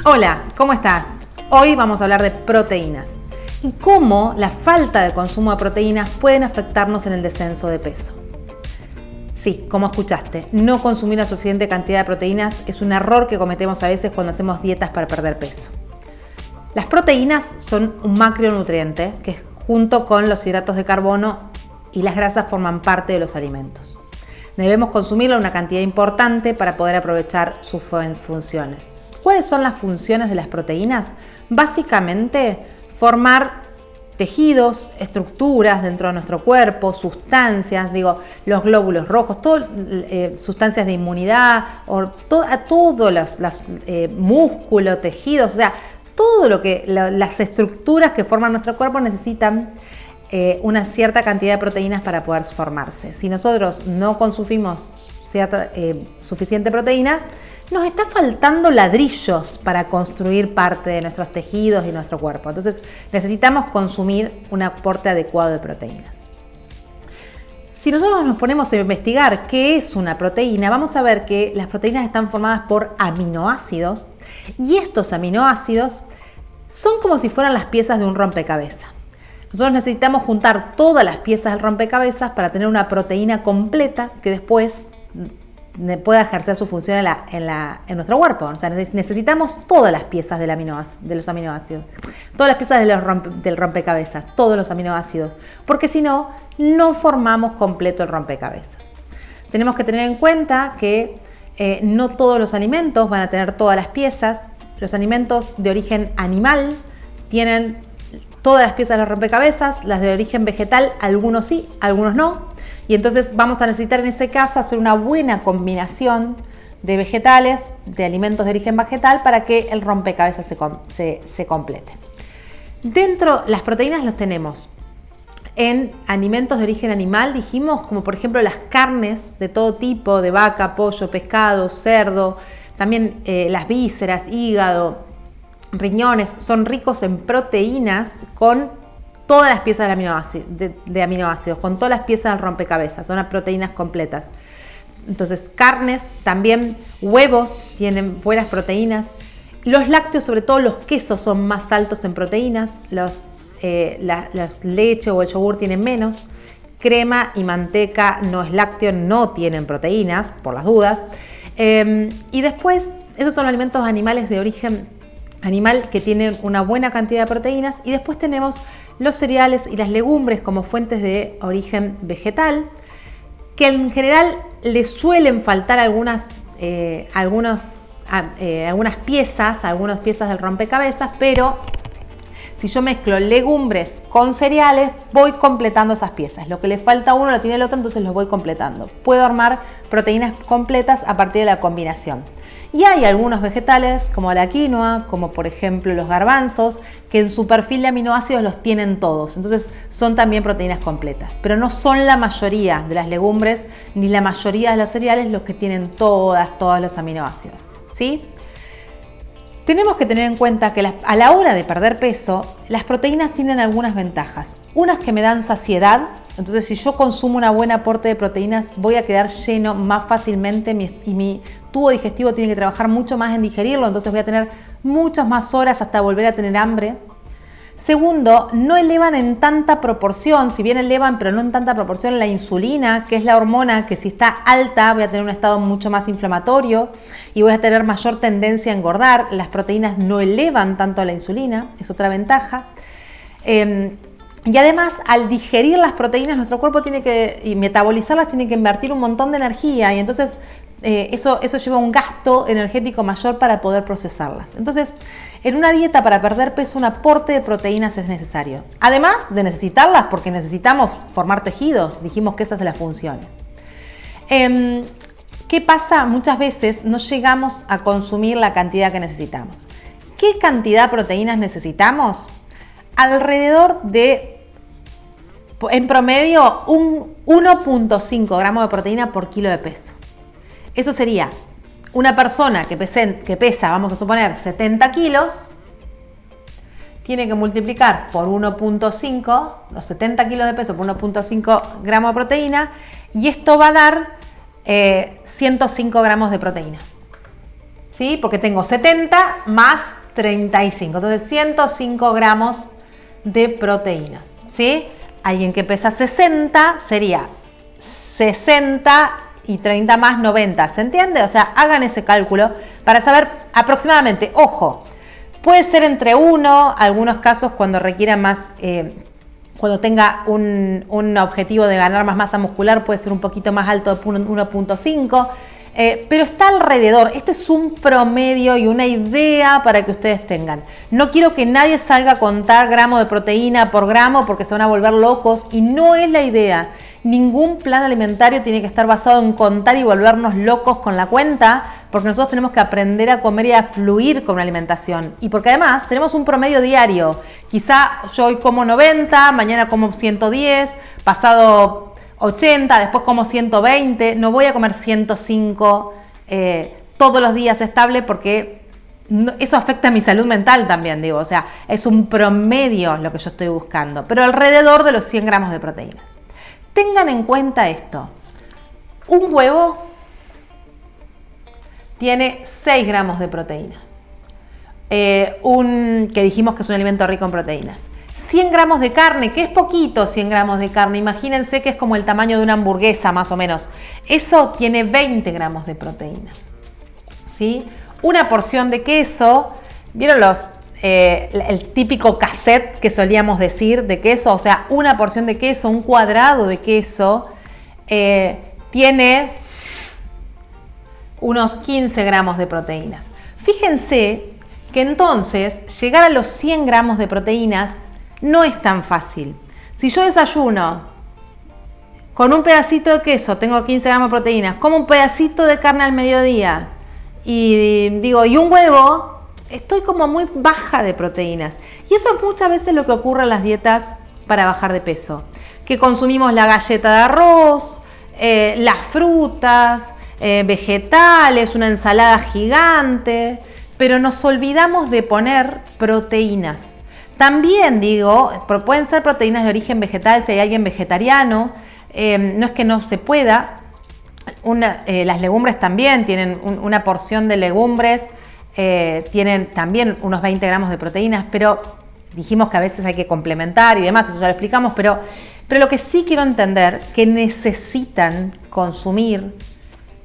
Hola, ¿cómo estás? Hoy vamos a hablar de proteínas y cómo la falta de consumo de proteínas pueden afectarnos en el descenso de peso. Sí, como escuchaste, no consumir la suficiente cantidad de proteínas es un error que cometemos a veces cuando hacemos dietas para perder peso. Las proteínas son un macronutriente que junto con los hidratos de carbono y las grasas forman parte de los alimentos. Debemos consumirlo en una cantidad importante para poder aprovechar sus funciones. ¿Cuáles son las funciones de las proteínas? Básicamente, formar tejidos, estructuras dentro de nuestro cuerpo, sustancias, los glóbulos rojos, sustancias de inmunidad, todos los músculos, tejidos, o sea, todo lo que las estructuras que forman nuestro cuerpo necesitan una cierta cantidad de proteínas para poder formarse. Si nosotros no consumimos suficiente proteína, nos está faltando ladrillos para construir parte de nuestros tejidos y nuestro cuerpo. Entonces necesitamos consumir un aporte adecuado de proteínas. Si nosotros nos ponemos a investigar qué es una proteína, vamos a ver que las proteínas están formadas por aminoácidos y estos aminoácidos son como si fueran las piezas de un rompecabezas. Nosotros necesitamos juntar todas las piezas del rompecabezas para tener una proteína completa que después pueda ejercer su función en nuestro cuerpo. O sea, necesitamos todas las piezas de los aminoácidos, todas las piezas del rompecabezas, todos los aminoácidos, porque si no, no formamos completo el rompecabezas. Tenemos que tener en cuenta que no todos los alimentos van a tener todas las piezas. Los alimentos de origen animal tienen todas las piezas de los rompecabezas, las de origen vegetal, algunos sí, algunos no. Y entonces vamos a necesitar en ese caso hacer una buena combinación de vegetales, de alimentos de origen vegetal para que el rompecabezas se complete. Dentro, las proteínas los tenemos en alimentos de origen animal, dijimos, como por ejemplo las carnes de todo tipo, de vaca, pollo, pescado, cerdo, también las vísceras, hígado, riñones, son ricos en proteínas con todas las piezas de aminoácidos, con todas las piezas del rompecabezas, son las proteínas completas. Entonces, carnes, también huevos tienen buenas proteínas. Los lácteos, sobre todo los quesos, son más altos en proteínas. Las leche o el yogur tienen menos. Crema y manteca no es lácteo, no tienen proteínas, por las dudas. Y después, esos son los alimentos animales de origen animal que tienen una buena cantidad de proteínas. Y después tenemos los cereales y las legumbres como fuentes de origen vegetal, que en general les suelen faltar algunas piezas del rompecabezas, pero si yo mezclo legumbres con cereales, voy completando esas piezas. Lo que le falta a uno lo tiene el otro, entonces los voy completando. Puedo armar proteínas completas a partir de la combinación. Y hay algunos vegetales como la quinoa, como por ejemplo los garbanzos, que en su perfil de aminoácidos los tienen todos. Entonces son también proteínas completas. Pero no son la mayoría de las legumbres ni la mayoría de los cereales los que tienen todos los aminoácidos, ¿sí? Tenemos que tener en cuenta que a la hora de perder peso, las proteínas tienen algunas ventajas. Unas que me dan saciedad. Entonces, si yo consumo un buen aporte de proteínas, voy a quedar lleno más fácilmente y mi tubo digestivo tiene que trabajar mucho más en digerirlo, entonces voy a tener muchas más horas hasta volver a tener hambre. Segundo, no elevan en tanta proporción, si bien elevan, pero no en tanta proporción, la insulina, que es la hormona que si está alta voy a tener un estado mucho más inflamatorio y voy a tener mayor tendencia a engordar. Las proteínas no elevan tanto a la insulina, es otra ventaja. Y además, al digerir las proteínas, nuestro cuerpo y metabolizarlas tiene que invertir un montón de energía y entonces eso lleva un gasto energético mayor para poder procesarlas. Entonces, en una dieta para perder peso, un aporte de proteínas es necesario. Además de necesitarlas, porque necesitamos formar tejidos, dijimos que esas son las funciones. ¿Qué pasa? Muchas veces no llegamos a consumir la cantidad que necesitamos. ¿Qué cantidad de proteínas necesitamos? Alrededor de, en promedio, un 1.5 gramos de proteína por kilo de peso. Eso sería una persona que pesa, vamos a suponer, 70 kilos, tiene que multiplicar por 1.5, los 70 kilos de peso por 1.5 gramos de proteína, y esto va a dar 105 gramos de proteínas. ¿Sí? Porque tengo 70 más 35. Entonces 105 gramos de proteínas. ¿Sí? Alguien que pesa 60 sería 60 y 30 más 90. ¿Se entiende? O sea, hagan ese cálculo para saber aproximadamente. Ojo, puede ser entre 1, algunos casos cuando requiera más... cuando tenga un objetivo de ganar más masa muscular puede ser un poquito más alto de 1.5, pero está alrededor. Este es un promedio y una idea para que ustedes tengan. No quiero que nadie salga a contar gramo de proteína por gramo porque se van a volver locos y no es la idea. Ningún plan alimentario tiene que estar basado en contar y volvernos locos con la cuenta, porque nosotros tenemos que aprender a comer y a fluir con la alimentación. Y porque además tenemos un promedio diario. Quizá yo hoy como 90, mañana como 110, pasado 80, después como 120. No voy a comer 105 todos los días estable porque eso afecta a mi salud mental también, digo. O sea, es un promedio lo que yo estoy buscando, pero alrededor de los 100 gramos de proteína. Tengan en cuenta esto. Un huevo tiene 6 gramos de proteína. Que dijimos que es un alimento rico en proteínas. 100 gramos de carne, que es poquito 100 gramos de carne. Imagínense que es como el tamaño de una hamburguesa más o menos. Eso tiene 20 gramos de proteínas. ¿Sí? Una porción de queso, ¿vieron el típico cassette que solíamos decir de queso? O sea, una porción de queso, un cuadrado de queso, tiene unos 15 gramos de proteínas. Fíjense que entonces llegar a los 100 gramos de proteínas no es tan fácil. Si yo desayuno con un pedacito de queso, tengo 15 gramos de proteínas, como un pedacito de carne al mediodía y digo, y un huevo, estoy como muy baja de proteínas. Y eso es muchas veces lo que ocurre en las dietas para bajar de peso. Que consumimos la galleta de arroz, las frutas, vegetales, una ensalada gigante, pero nos olvidamos de poner proteínas. También digo, pueden ser proteínas de origen vegetal si hay alguien vegetariano, no es que no se pueda. Las legumbres también tienen una porción de legumbres, tienen también unos 20 gramos de proteínas, pero dijimos que a veces hay que complementar y demás, eso ya lo explicamos, pero lo que sí quiero entender que necesitan consumir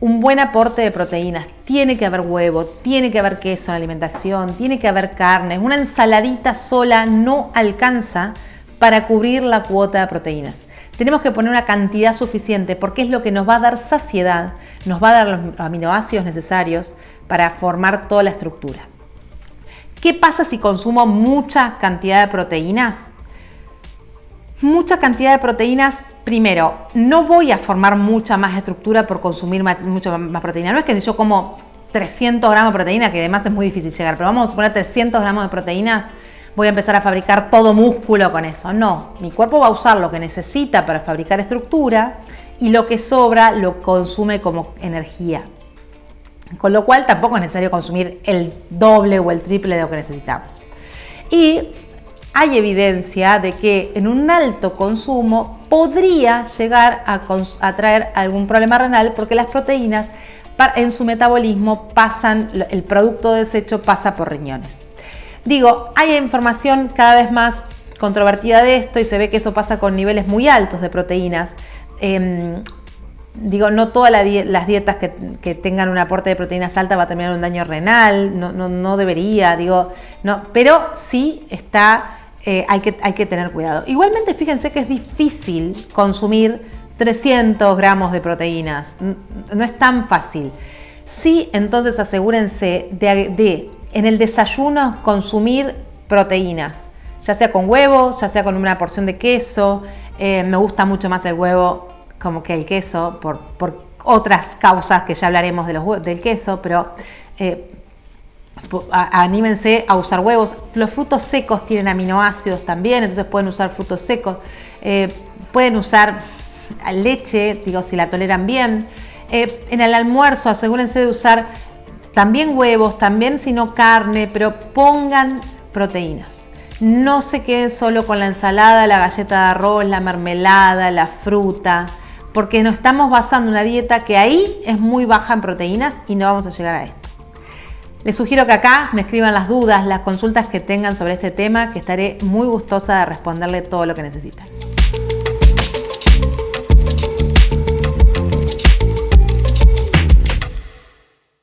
un buen aporte de proteínas. Tiene que haber huevo, tiene que haber queso en la alimentación, tiene que haber carne. Una ensaladita sola no alcanza para cubrir la cuota de proteínas. Tenemos que poner una cantidad suficiente porque es lo que nos va a dar saciedad, nos va a dar los aminoácidos necesarios para formar toda la estructura. ¿Qué pasa si consumo mucha cantidad de proteínas? Mucha cantidad de proteínas, primero, no voy a formar mucha más estructura por consumir mucha más proteína. No es que si yo como 300 gramos de proteína, que además es muy difícil llegar, pero vamos a poner 300 gramos de proteínas, voy a empezar a fabricar todo músculo con eso. No, mi cuerpo va a usar lo que necesita para fabricar estructura y lo que sobra lo consume como energía. Con lo cual tampoco es necesario consumir el doble o el triple de lo que necesitamos. Y hay evidencia de que en un alto consumo podría llegar a traer algún problema renal porque las proteínas en su metabolismo el producto de desecho pasa por riñones. Digo, hay información cada vez más controvertida de esto y se ve que eso pasa con niveles muy altos de proteínas. Digo, no todas las dietas que tengan un aporte de proteínas alta va a terminar un daño renal, no debería, digo, no, pero sí está, hay que tener cuidado. Igualmente, fíjense que es difícil consumir 300 gramos de proteínas, no es tan fácil. Sí, entonces asegúrense de en el desayuno consumir proteínas, ya sea con huevo, ya sea con una porción de queso. Me gusta mucho más el huevo como que el queso, por otras causas que ya hablaremos del queso, pero anímense a usar huevos. Los frutos secos tienen aminoácidos también, entonces pueden usar frutos secos. Pueden usar leche, digo, si la toleran bien. En el almuerzo asegúrense de usar también huevos, también si no carne, pero pongan proteínas. No se queden solo con la ensalada, la galleta de arroz, la mermelada, la fruta. porque nos estamos basando en una dieta que ahí es muy baja en proteínas y no vamos a llegar a esto. Les sugiero que acá me escriban las dudas, las consultas que tengan sobre este tema, que estaré muy gustosa de responderle todo lo que necesiten.